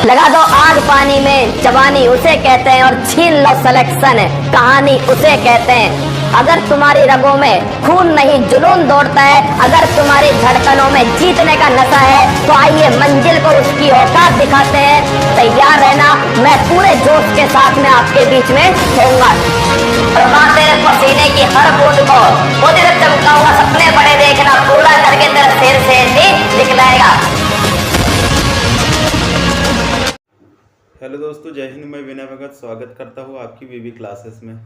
लगा दो आग पानी में, जवानी उसे कहते हैं, और छीन लो सिलेक्शन, कहानी उसे कहते हैं। अगर तुम्हारी रगों में खून नहीं जुनून दौड़ता है, अगर तुम्हारी धड़कनों में जीतने का नशा है, तो आइए मंजिल को उसकी औकात दिखाते हैं। तैयार रहना, मैं पूरे जोश के साथ में आपके बीच में होऊंगा। तेरे पसीने की हर बूंद को मुझे चमकाऊंगा, सपने बड़े देखना, पूरा करके तेरा शेर दिखलाएगा। हेलो दोस्तों, जय हिंद। मैं विनय भगत स्वागत करता हूँ आपकी वीवी क्लासेस में।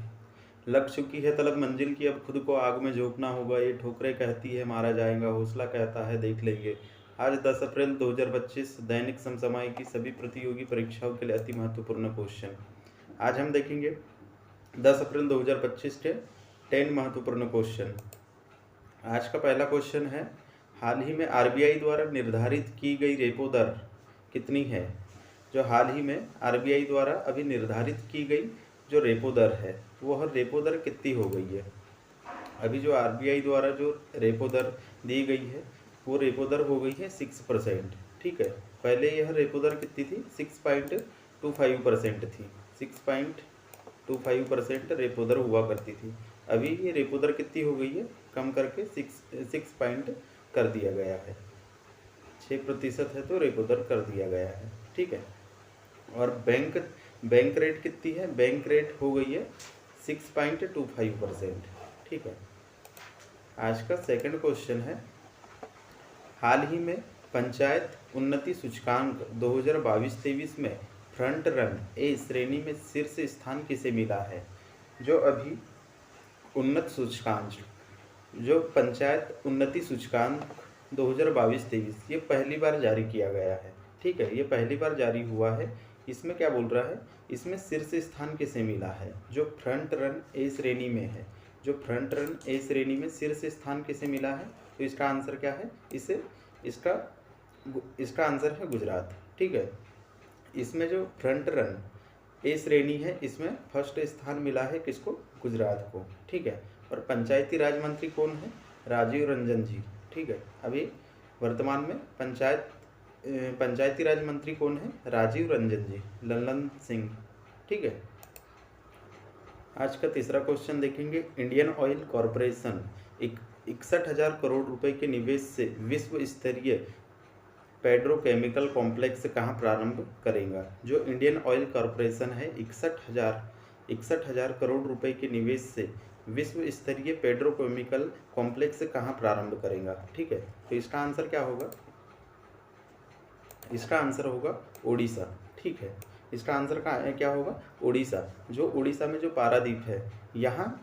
लग चुकी है तलब मंजिल की, अब खुद को आग में झोंकना होगा। ये ठोकरें कहती है मारा जाएगा, हौसला कहता है देख लेंगे। आज 10 अप्रैल 2025 दैनिक समसामयिक की सभी प्रतियोगी परीक्षाओं के लिए अति महत्वपूर्ण क्वेश्चन आज हम देखेंगे। 10 अप्रैल 2025 के 10 महत्वपूर्ण क्वेश्चन। आज का पहला क्वेश्चन है, हाल ही में आरबीआई द्वारा निर्धारित की गई रेपो दर कितनी है। जो हाल ही में आरबीआई द्वारा अभी निर्धारित की गई जो रेपो दर है, वह रेपो दर कितनी हो गई है। अभी जो आरबीआई द्वारा जो रेपो दर दी गई है, वो रेपो दर हो गई है 6%। ठीक है, पहले यह रेपो दर कितनी थी, 6.25% थी। 6.25% रेपो दर हुआ करती थी। अभी ये रेपो दर कितनी हो गई है, कम करके 6 पॉइंट कर दिया गया है। 6% है तो रेपो दर कर दिया गया है। ठीक है, और बैंक रेट कितनी है, बैंक रेट हो गई है 6.25%। ठीक है, आज का सेकंड क्वेश्चन है, हाल ही में पंचायत उन्नति सूचकांक 2022-23 में फ्रंट रन ए श्रेणी में शीर्ष स्थान किसे मिला है। जो अभी उन्नत सूचकांक, जो पंचायत उन्नति सूचकांक 2022-23 ये पहली बार जारी किया गया है। ठीक है, ये पहली बार जारी हुआ है। इसमें क्या बोल रहा है, इसमें शीर्ष स्थान किसे मिला है, जो फ्रंट रन ए श्रेणी में है। जो फ्रंट रन ए श्रेणी में शीर्ष स्थान किसे मिला है, तो इसका आंसर क्या है, इसका आंसर है गुजरात। ठीक है, इसमें जो फ्रंट रन ए श्रेणी है, इसमें फर्स्ट स्थान मिला है किसको, गुजरात को। ठीक है, और पंचायती राज मंत्री कौन है, राजीव रंजन जी। ठीक है, अभी वर्तमान में पंचायती राज मंत्री कौन है, राजीव रंजन जी, लल्लन सिंह। ठीक है, आज का तीसरा क्वेश्चन देखेंगे, इंडियन ऑयल कॉरपोरेशन 61,000 करोड़ रुपए के निवेश से विश्व स्तरीय पेट्रोकेमिकल कॉम्प्लेक्स कहाँ प्रारंभ करेगा। जो इंडियन ऑयल कॉरपोरेशन है 61,000 करोड़ रुपए के निवेश से विश्व स्तरीय पेट्रोकेमिकल कॉम्प्लेक्स कहाँ प्रारंभ करेगा। ठीक है, तो इसका आंसर क्या होगा, इसका आंसर होगा ओडिशा। ठीक है, इसका आंसर क्या होगा, ओडिशा। जो ओडिशा में जो पारादीप है, यहाँ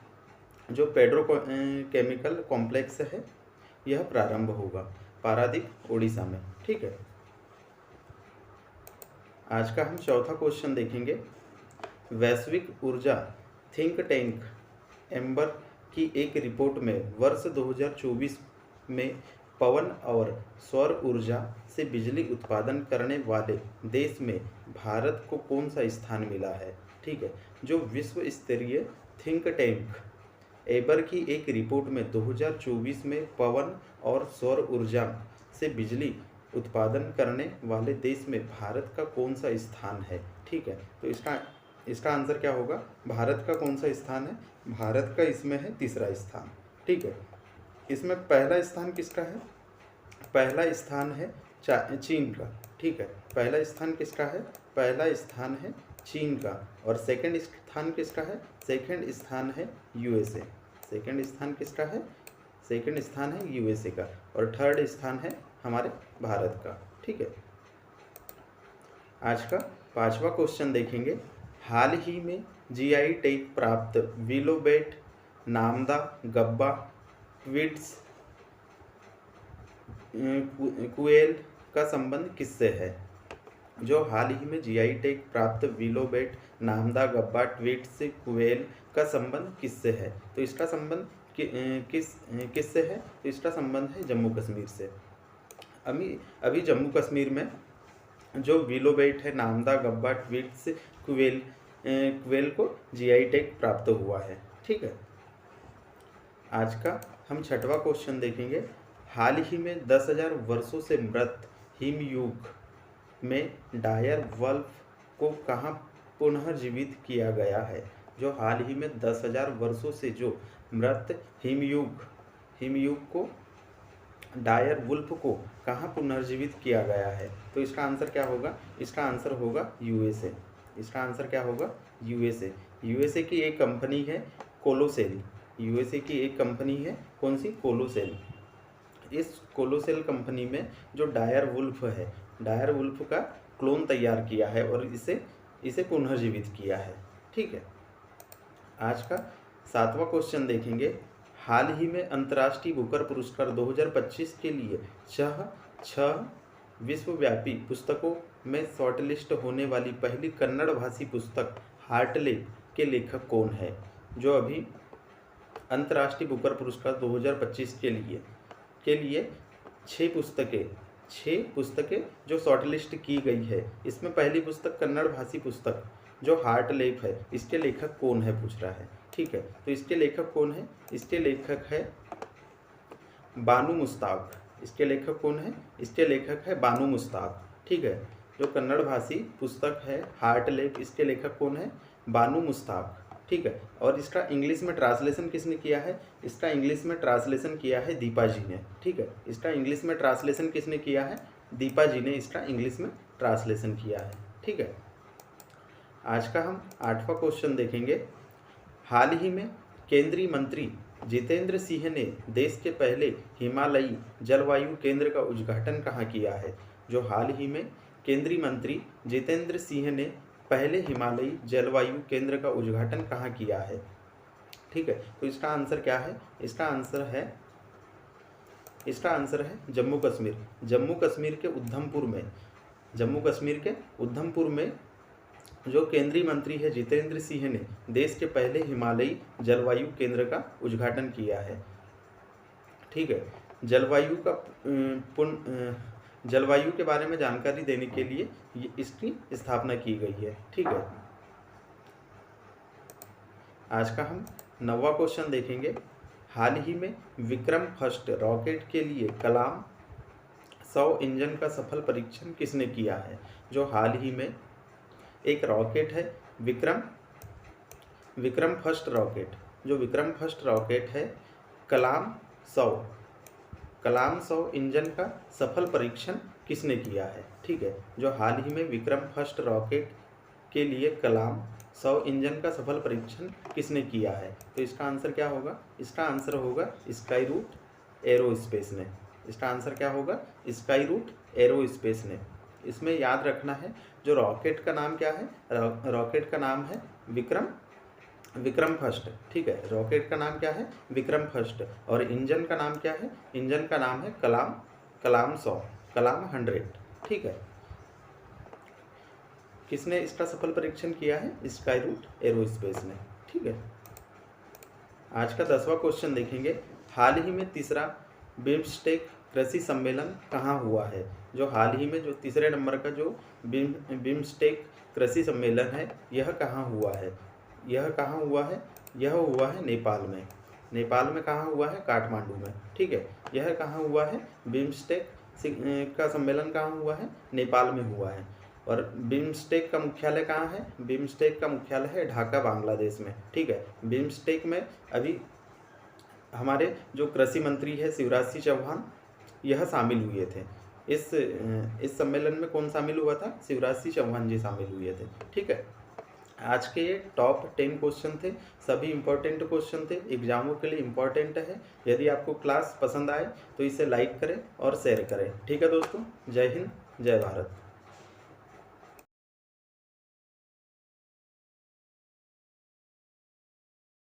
जो पेट्रोकेमिकल कॉम्प्लेक्स है यह प्रारंभ होगा पारादीप ओडिशा में। ठीक है, आज का हम चौथा क्वेश्चन देखेंगे, वैश्विक ऊर्जा थिंक टैंक एम्बर की एक रिपोर्ट में वर्ष 2024 में पवन और सौर ऊर्जा से बिजली उत्पादन करने वाले देश में भारत को कौन सा स्थान मिला है। ठीक है, जो विश्व स्तरीय थिंक टैंक एबर की एक रिपोर्ट में 2024 में पवन और सौर ऊर्जा से बिजली उत्पादन करने वाले देश में भारत का कौन सा स्थान है। ठीक है, तो इसका आंसर क्या होगा, भारत का कौन सा स्थान है, भारत का इसमें है तीसरा स्थान। ठीक है, इसमें पहला स्थान किसका है, पहला स्थान है चीन का। ठीक है, पहला स्थान किसका है, पहला स्थान है चीन का, और सेकंड स्थान किसका है, सेकंड स्थान है यूएसए। सेकंड स्थान किसका है, सेकंड स्थान है यूएसए का, और थर्ड स्थान है हमारे भारत का। ठीक है, आज का पांचवा क्वेश्चन देखेंगे, हाल ही में जीआई टैग प्राप्त विलोबेट नामदा गब्बा ट्वीट्स क्वेल का संबंध किससे है। जो हाल ही में जीआई टैग प्राप्त विलोबेट नामदा गब्बा ट्वीट्स क्वेल का संबंध किससे है, तो इसका संबंध किससे है, तो इसका संबंध है जम्मू कश्मीर से। अभी जम्मू कश्मीर में जो विलोबेट है नामदा गब्बा ट्वीट्स क्वेल को जीआई टैग प्राप्त हुआ है। ठीक है, आज का हम छठवां क्वेश्चन देखेंगे, हाल ही में 10,000 वर्षों से मृत हिमयुग में डायर वुल्फ को कहाँ पुनर्जीवित किया गया है? जो हाल ही में 10,000 वर्षों से जो मृत हिमयुग को डायर वुल्फ को कहाँ पुनर्जीवित किया गया है? तो इसका आंसर क्या होगा? इसका आंसर होगा यूएसए। इसका आंसर क्या होगा? यूएसए। यूएसए की एक कंपनी है कोलोसेल। यूएसए की एक कंपनी है कौन सी? कोलोसेल। इस कोलोसेल कंपनी में जो डायर वुल्फ है, डायर वुल्फ का क्लोन तैयार किया है और इसे पुनर्जीवित किया है। ठीक है। आज का 7वां क्वेश्चन देखेंगे। हाल ही में अंतर्राष्ट्रीय बुकर पुरस्कार 2025 के लिए छह विश्वव्यापी पुस्तकों में शॉर्टलिस्ट होने वाली पहली कन्नड़ भाषी पुस्तक हार्टलेक के लेखक कौन है? जो अभी अंतर्राष्ट्रीय बुकर पुरस्कार 2025 के लिए 6 पुस्तकें जो शॉर्टलिस्ट की गई है, इसमें पहली पुस्तक कन्नड़ भाषी पुस्तक जो हार्टलेक है, इसके लेखक कौन है पूछ रहा है। ठीक है, तो इसके लेखक कौन है? इसके लेखक है बानू मुश्ताक। इसके लेखक कौन है? इसके लेखक है बानू मुश्ताक। ठीक है, जो कन्नड़ भाषी पुस्तक है हार्टलेक, इसके लेखक कौन है? बानू मुश्ताक। ठीक है, और इसका इंग्लिश में ट्रांसलेशन किसने किया है? इसका इंग्लिश में ट्रांसलेशन किया है दीपा जी ने। ठीक है, इसका इंग्लिश में ट्रांसलेशन किसने किया है? दीपा जी ने इसका इंग्लिश में ट्रांसलेशन किया है। ठीक है, आज का हम 8वां क्वेश्चन देखेंगे। हाल ही में केंद्रीय मंत्री जितेंद्र सिंह ने देश के पहले हिमालयी जलवायु केंद्र का उद्घाटन कहाँ किया है? जो हाल ही में केंद्रीय मंत्री जितेंद्र सिंह ने पहले हिमालयी जलवायु केंद्र का उद्घाटन कहाँ किया है? ठीक है, तो इसका आंसर क्या है? इसका आंसर है जम्मू कश्मीर। जम्मू कश्मीर के उधमपुर में जो केंद्रीय मंत्री है जितेंद्र सिंह ने देश के पहले हिमालयी जलवायु केंद्र का उद्घाटन किया है। ठीक है, जलवायु के बारे में जानकारी देने के लिए इसकी स्थापना की गई है। ठीक है, आज का हम 9वां क्वेश्चन देखेंगे। हाल ही में विक्रम फर्स्ट रॉकेट के लिए कलाम 100 इंजन का सफल परीक्षण किसने किया है? जो हाल ही में एक रॉकेट है विक्रम फर्स्ट रॉकेट, जो विक्रम फर्स्ट रॉकेट है कलाम 100 इंजन का सफल परीक्षण किसने किया है? ठीक है, जो हाल ही में विक्रम फर्स्ट रॉकेट के लिए कलाम 100 इंजन का सफल परीक्षण किसने किया है? तो इसका आंसर क्या होगा? इसका आंसर होगा स्काई रूट एरोस्पेस ने। इसका आंसर क्या होगा? स्काई रूट एरोस्पेस ने। इसमें याद रखना है जो रॉकेट का नाम क्या है? रॉकेट का नाम है विक्रम फर्स्ट। ठीक है, रॉकेट का नाम क्या है? विक्रम फर्स्ट। और इंजन का नाम क्या है? इंजन का नाम है कलाम 100। ठीक है, किसने इसका सफल परीक्षण किया है? स्काई रूट एरोस्पेस ने। ठीक है, आज का 10वां क्वेश्चन देखेंगे। हाल ही में तीसरा बिम्स्टेक कृषि सम्मेलन कहाँ हुआ है? जो हाल ही में जो तीसरे नंबर का जो बिम्स्टेक कृषि सम्मेलन है, यह कहाँ हुआ है? यह हुआ है नेपाल में। नेपाल में कहाँ हुआ है? काठमांडू में। ठीक है, यह कहाँ हुआ है? बिम्स्टेक का सम्मेलन कहाँ हुआ है? नेपाल में हुआ है। और बिम्स्टेक का मुख्यालय कहाँ है? बिम्स्टेक का मुख्यालय है ढाका, बांग्लादेश में। ठीक है, बिम्स्टेक में अभी हमारे जो कृषि मंत्री है शिवराज सिंह चौहान, यह शामिल हुए थे। इस सम्मेलन में कौन शामिल हुआ था? शिवराज सिंह चौहान जी शामिल हुए थे। ठीक है, आज के ये टॉप 10 क्वेश्चन थे, सभी इम्पोर्टेंट क्वेश्चन थे, एग्जामों के लिए इम्पोर्टेंट है। यदि आपको क्लास पसंद आए तो इसे लाइक करें और शेयर करें। ठीक है दोस्तों, जय हिंद, जय भारत।